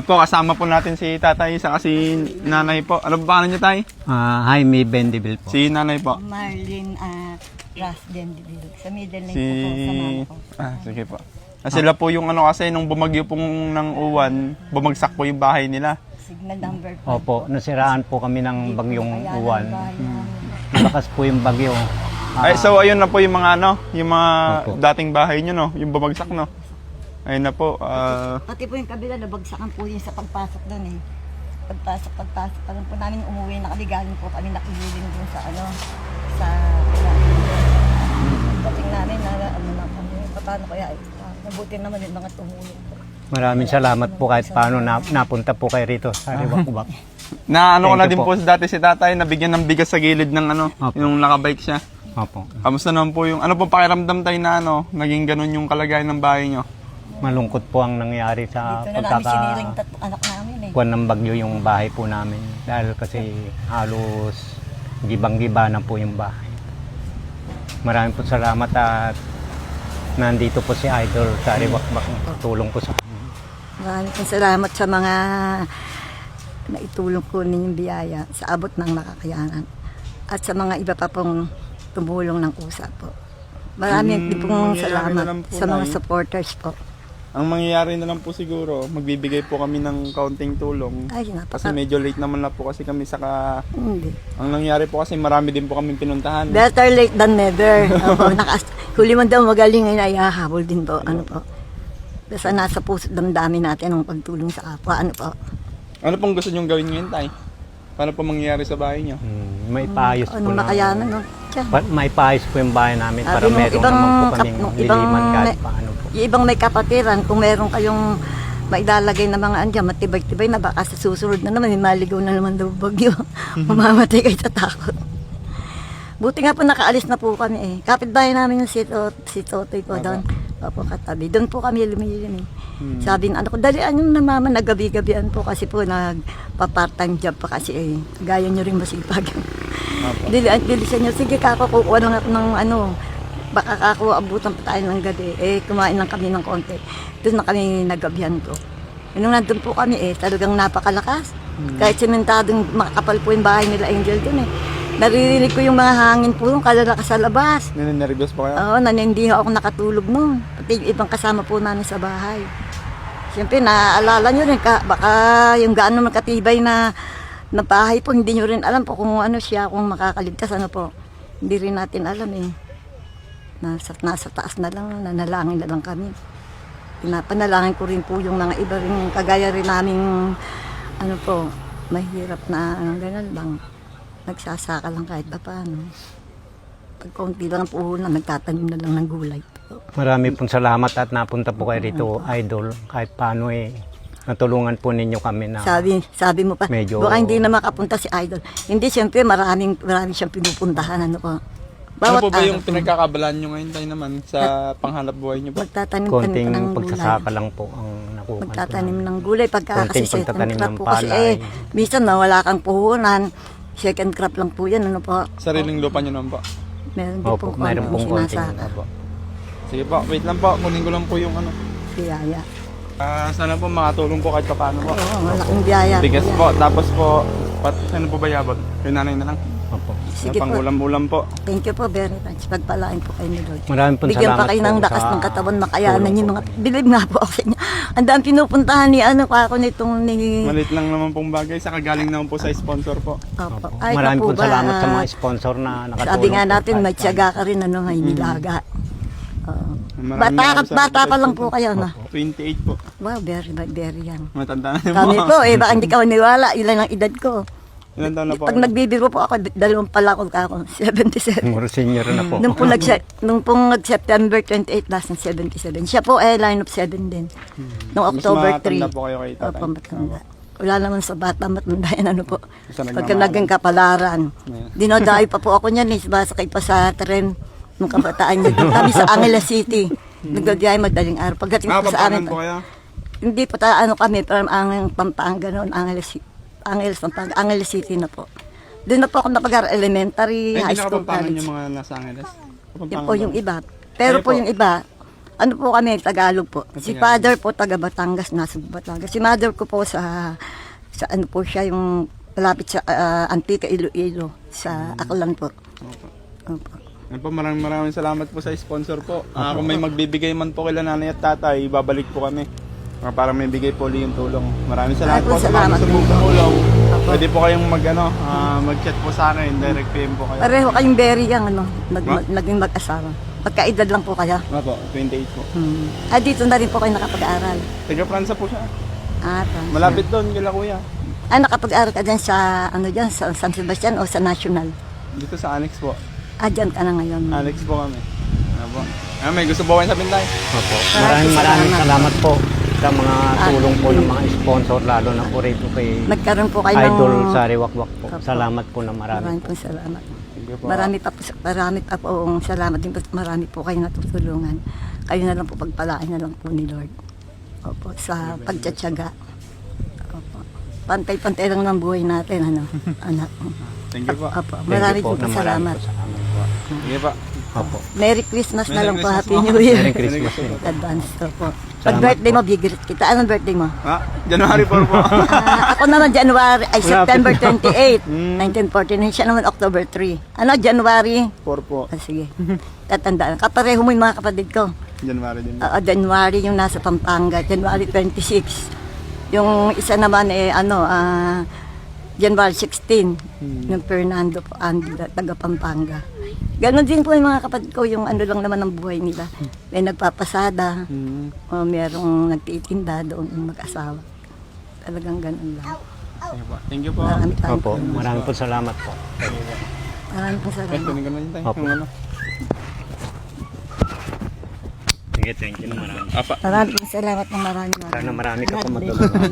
Po, kasama po natin si tatay, sa kasi nanay po. Ano ba pangalan niya, tay? Jaime Bendibil po. Si nanay po. Marlene Ras Dendiville. Sa middle name Si... ko po, sa mama ko. sige po. Sila po yung ano kasi, nung bumagyo pong ng uwan, bumagsak po yung bahay nila. Signal number 5. Opo, nasiraan po kami ng bagyong Kaya uwan. ng bahay namin. Malakas po yung bagyo. Ay, so ayun na po yung mga ano, yung mga Opo. dating bahay nyo, no? Yung bumagsak, no? Ayun na po. Pati po yung kabila, nabagsakan po yun sa pagpasok doon eh. Pagpasok. Parang po namin umuwi, nakaligaling po kami, nakihiling doon sa ano, sa... Pagdating namin, ano na kami, paano kaya, nabuti naman yung mga tumulong po. Maraming salamat po kahit paano napunta po kayo rito sa Riwakubak. na ano ko na Thank din you po dati si tatay, nabigyan ng bigas sa gilid ng ano, Opo. yung nakabike siya. Opo. Kamusta naman po yung, ano po pakiramdam tayo na ano, naging ganun yung kalagayan ng bahay nyo? Malungkot po ang nangyari sa Dito na namin siniring anak namin eh. pagkakakuan ng bagyo yung bahay po namin. Dahil kasi halos gibang-giba na po yung bahay. Maraming po salamat at nandito po si Idol sa Riwakubak. Tulong po sa Maraming salamat sa mga naitulong ko ninyong biyaya sa abot ng makakayanan. At sa mga iba pa pong tumulong ng usap po. Maraming din pong mangyayari na salamat lang po, sa mga Nay. supporters po. Ang mangyayari na lang po siguro, magbibigay po kami ng kaunting tulong. Ay, Kasi medyo late naman na po kasi kami saka... Hindi. Ang nangyari po kasi marami din po kami pinuntahan. Better late than never. Opo, huli man daw magaling ay hahabol din po. Ano po. Basta nasa puso damdamin natin ang pagtulong sa kapwa. Ano po. Ano pong gusto nyong gawin ngayon, tay? Paano po mangyayari sa bahay nyo? may paayos po Anong makayanan, no? Tiyan. may paayos po yung bahay namin para Sabi mo, meron ibang naman po kap- kaming ibang liliman kahit may- paano po. Yung ibang may kapatiran, kung meron kayong mailalagay na mga andyan, matibay-tibay na baka sa susunod na naman, may maligaw na naman daw bagyo. Mamamatay kayo sa takot. Buti nga po nakaalis na po kami eh. Kapitbahay namin yung si Totoy po doon. Opo, katabi. Doon po kami lumilimi. Sabi ng anak ko, dalian yung na mama, naggabi-gabian po kasi po nagpa-part-time job pa kasi eh. Gaya nyo rin masipag. Dilisan nyo, sige kako, kukuha lang ako ng ano, baka kako abutan pa tayo ng gabi. Eh, kumain lang kami ng konti. Doon na kami naggabihan ko. Nung nandun po kami eh, talagang napakalakas. Kahit sementadong makakapal po yung bahay nila Angel doon eh. Naririnig ko yung mga hangin po yung kalalakas sa labas. Ninenervyos po kayo? Oo, hindi ako nakatulog noon. Pati yung ibang kasama po namin sa bahay. Siyempre, naaalala nyo rin, baka yung gaano makatibay na bahay po, hindi nyo rin alam po kung ano siya, kung makakaligtas, ano po. Hindi rin natin alam eh. Nasa taas na lang, nanalangin na lang kami. Pinapanalangin ko rin po yung mga iba rin, kagaya rin naming, ano po, mahirap na, ganun bang, nagsasaka lang kahit pa paano. Pag konti lang ang puhunan, nagtatanim na lang ng gulay. Marami pong salamat at napunta po kayo rito, Idol. Kahit paano eh, natulungan po ninyo kami na Sabi mo pa, medyo- baka hindi na makapunta si Idol. Hindi, siyempre maraming siyang pinupuntahan. Ano po. Ano po ba araw yung pinagkakabalaan nyo ngayon, tay, naman sa panghanap buhay nyo po? magtatanim konting ng pagsasaka gulay. lang po ang nakuha. Magtatanim ng gulay. Pagka Konting kasi second pagtatanim crop ng po kasi palay. minsan wala kang puhunan. Second crop lang po yan. Ano po. Sariling lupa nyo naman po? Meron din Opo, pong meron pong konting sinasaka. Opo. Sige po, wait lang po. Kunin ko lang po yung ano. Biyaya. Sana po makatulong po kahit paano po. Oo, malaking biyaya. Bigas po, tapos po, ano po ba yabot? Yung nanay na lang. Opo. Sige po. Pang-ulam-ulam po. Thank you po very much. Pagpalain po kayo ni Lord. Maraming pong Bigyan salamat pa kayo po ng lakas sa ng katawan, makayanan tulong yung po. mga... Bilib nga po ako sa inyo. Ang dami pinupuntahan ni ako nitong ni... Malit lang naman pong bagay, saka galing naman po sa sponsor po. Opo. Opo. Ay, Maraming kapo pong ba, salamat sa mga sponsor na nakatulong. sabi nga po natin, kahit may tiyaga ka rin, ano, may nilaga. Maraming Bata salamat pa sa lang po kayo, na. 28 po. Wow, very young. Matanda na po. Kami po, baka hindi ka maniwala, ilan ang edad ko. Ilan taon na po? Pag nagbibiro po ako, dalawang pala ako, 77. Muro senior na po. Nung pong September 28 last ng 77. Siya po ay line of 7 din. Nung Mas October 3. matanda po kayo kay tatay. Opo, matanda. Wala naman sa bata, matanda yan, ano po. Basta Pagka nagmamahalan. naging kapalaran. Yeah. Dinadayo pa po ako niyan, sumasakay pa sa tren. Nung kabataan niya, kami sa Angeles City. Nagdadiyay madaling araw. Pagdating po sa amin, Pampanan po kayo? hindi po tayo, ano kami, parang ang Pampanga noon, Pampanga, Angeles City na po. Doon na po ako napag-aral elementary, Ay, high hindi school, nakapampangan college. yung mga nasa Angeles. Yun po yung iba. Pero Ano po po? yung iba, Ano po kami, Tagalog po. Si Tagalog. father po, taga Batangas, nasa Batangas. Si mother ko po sa ano po siya, yung malapit sa Antica, Iloilo, sa Aklan po. Opo. Opo. Ano po, maraming salamat po sa sponsor po. Kung may magbibigay man po kila nanay at tatay, babalik po kami. Para may bigay po ulit yung tulong. Maraming salamat Ay, po sa mga salamat gusto din pong po. tumulong. Opo. Pwede po kayong mag-chat po sa akin, direct PM po kayo. Pareho kayong very young, Ha? naging mag-asawa. Magkaedad lang po kayo. Opo, 28 po. Dito na rin po kayo nakapag-aral. Taga Fransa po siya. Francis. Malapit doon, kila kuya. Nakapag-aral ka dyan sa, sa San Sebastian o sa National? Dito sa Annex po. Dyan ka na ngayon. Annex po kami. Ano po? May gusto po kayo sabihin tayo? Opo. Maraming Maraming salamat. salamat po sa mga tulong po ng mga sponsor, lalo na po rito kay Nagkaroon po kayo ng... Idol Sariwakwak po. Opo. Salamat po na marami. Maraming po salamat. Thank you po. Marami pa po salamat din po. Marami po kayo natutulungan. Kayo na lang po pagpalain na lang po ni Lord. Opo, sa pagtsatsaga. Opo. Pantay-pantay lang ng buhay natin, anak. Thank you po. Opo, Thank marami you po na marami salamat. po po. Sige po. Opo. Merry Christmas na lang po. Merry Happy Christmas New po. Year. Merry Christmas din. Advance po. Pag Salamat birthday po. mo, bigrit kita. Anong birthday mo? January 4 po. Ako naman September 28, Mm. 1949. Siya naman October 3. January? 4 po. Sige. Tatandaan. Kapareho mo yung mga kapatid ko. January din. January yung nasa Pampanga. January 26. Yung isa naman January 16. Yung Fernando po, taga Pampanga. Ganon din po yung mga kapatid ko, yung lang naman ang buhay nila. May nagpapasada, o merong nagtitinda doon yung mag-asawa. Talagang ganon lang. Sige po. Thank you po. Marami tayong Opo. tulong. Maraming po salamat po. Maraming po salamat. Kunin ko na yun tayo. Opo. Yung ano. Sige, thank you na marami. Apa. Maraming salamat ng marami. Sana marami ka pa God bless. matulungan.